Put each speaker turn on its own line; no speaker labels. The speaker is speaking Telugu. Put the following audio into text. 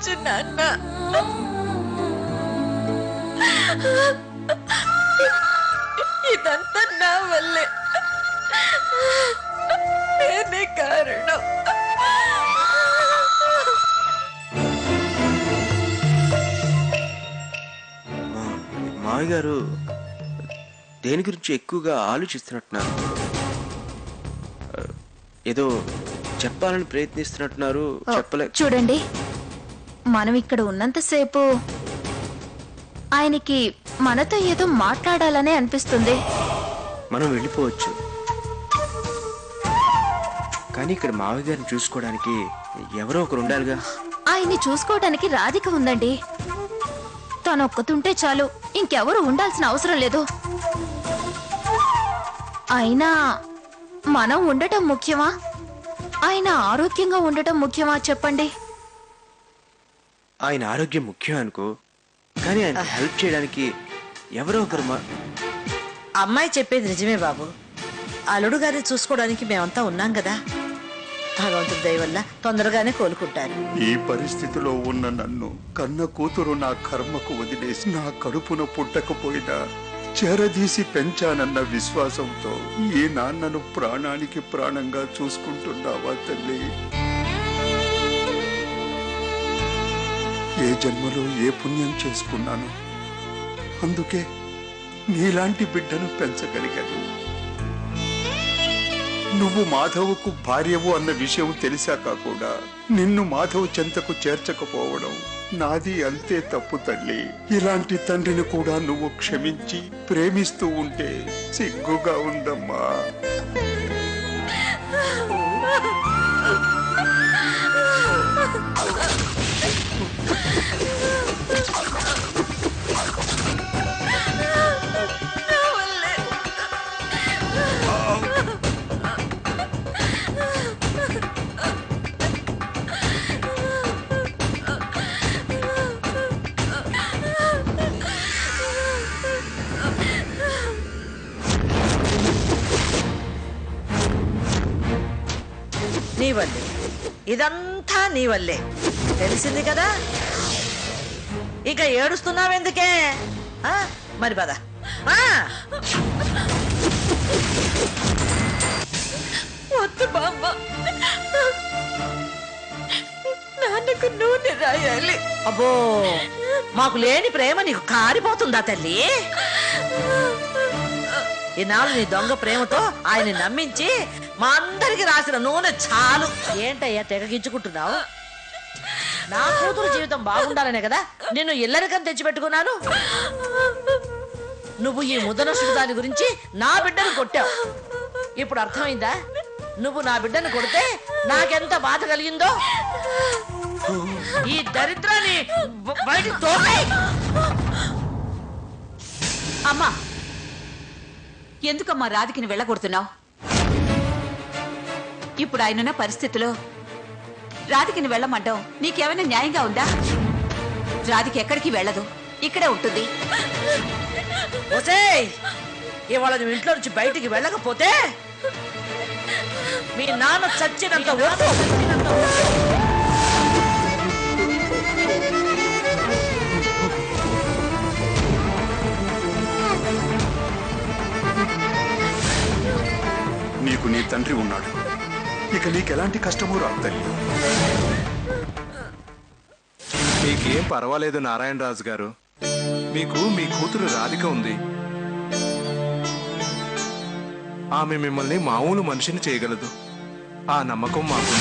క్షమించు నాన్న. ఇదంతా నా వల్లే, నేనే కారణం.
మావి గారు దేని గురించి ఎక్కువగా ఆలోచిస్తున్నట్టున్నారు. ఏదో చెప్పాలని ప్రయత్నిస్తున్నట్టున్నారు.
చూడండి, మనం ఇక్కడ ఉన్నంతసేపు ఆయనకి మనతో ఏదో మాట్లాడాలనే అనిపిస్తుంది.
మనం వెళ్ళిపోవచ్చు, కానీ ఇక్కడ మావి గారిని చూసుకోవడానికి ఎవరో ఒకరు ఉండాలిగా.
ఆయన్ని చూసుకోవడానికి రాధిక ఉందండి. తను ఒక్కతుంటే చాలు, ఇంకెవరు ఉండాల్సిన అవసరం లేదు. అయినా మనం ఉండటం ముఖ్యమా, ఆయన ఆరోగ్యంగా ఉండటం ముఖ్యమా చెప్పండి.
ఆయన ఆరోగ్యం ముఖ్యం అనుకో, కానీ ఆయన హెల్ప్ చేయడానికి ఎవరో ఒకరు.
అమ్మాయి చెప్పేది నిజమే బాబు. అల్లుడు గారిని చూసుకోవడానికి మేమంతా ఉన్నాం కదా. భగవంతుడి దయ వల్ల తొందరగానే కోలుకుంటారు.
ఈ పరిస్థితిలో ఉన్న నన్ను కన్న కూతురు నా కర్మకు వదిలేసి నా కడుపున పుట్టకపోయినా చెరదీసి పెంచానన్న విశ్వాసంతో ఈ నాన్నను ప్రాణానికి ప్రాణంగా చూసుకుంటున్నావా తల్లి? ఏ జన్మలో ఏ పుణ్యం చేసుకున్నాను, అందుకే నీలాంటి బిడ్డను పెంచగలిగాను. నువ్వు మాధవ్కు భార్యవు అన్న విషయం తెలిసాక కూడా నిన్ను మాధవ్ చెంతకు చేర్చకపోవడం నాది అంతే తప్పు తల్లి. ఇలాంటి తండ్రిని కూడా నువ్వు క్షమించి ప్రేమిస్తూ ఉంటే సిగ్గుగా ఉందమ్మా.
నీ వల్లే, ఇదంతా నీ వల్లే తెలిసింది కదా. ఇక ఏడుస్తున్నావెందుకే? మరి పద. వద్దు బామ్మ, నాన్నకు నూనె రాయాలి. అబ్బో, మాకు లేని ప్రేమ నీకు కారిపోతుందా తల్లి? ఈనాడు నీ దొంగ ప్రేమతో ఆయన నమ్మించి మా అందరికి రాసిన నూనె చాలు. ఏంటయ్యా తెగగించుకుంటున్నావు? నా కూతురు జీవితం బాగుండాలనే కదా నిన్ను ఇల్లరికం తెచ్చిపెట్టుకున్నాను. నువ్వు ఈ ముద్దనొస్తుడు దాని గురించి నా బిడ్డను కొట్టావు. ఇప్పుడు అర్థమైందా? నువ్వు నా బిడ్డను కొడితే నాకెంత బాధ కలిగిందో. ఈ దరిద్రాన్ని బయటికి తోకాయి.
అమ్మా, ఎందుకమ్మా రాధికని వెళ్ళగొడుతున్నావు? ఇప్పుడు ఆయనున్న పరిస్థితిలో రాధికని వెళ్ళమంటాం నీకేమైనా న్యాయంగా ఉందా? రాధిక ఎక్కడికి వెళ్ళదు, ఇక్కడే ఉంటుంది.
ఇవాళ నువ్వు ఇంట్లో నుంచి బయటికి వెళ్ళకపోతే మీ నాన్న చచ్చినంత వరకు
నీకు నీ తండ్రి ఉన్నాడు, ఇక నీకెలాంటి కష్టమూ రాదు తల్లి.
మీకేం పర్వాలేదు నారాయణరాజు గారు, మీకు మీ కూతురు రాధిక ఉంది. ఆమె మిమ్మల్ని మామూలు మనిషిని చేయగలదు. ఆ నమ్మకం మాకు.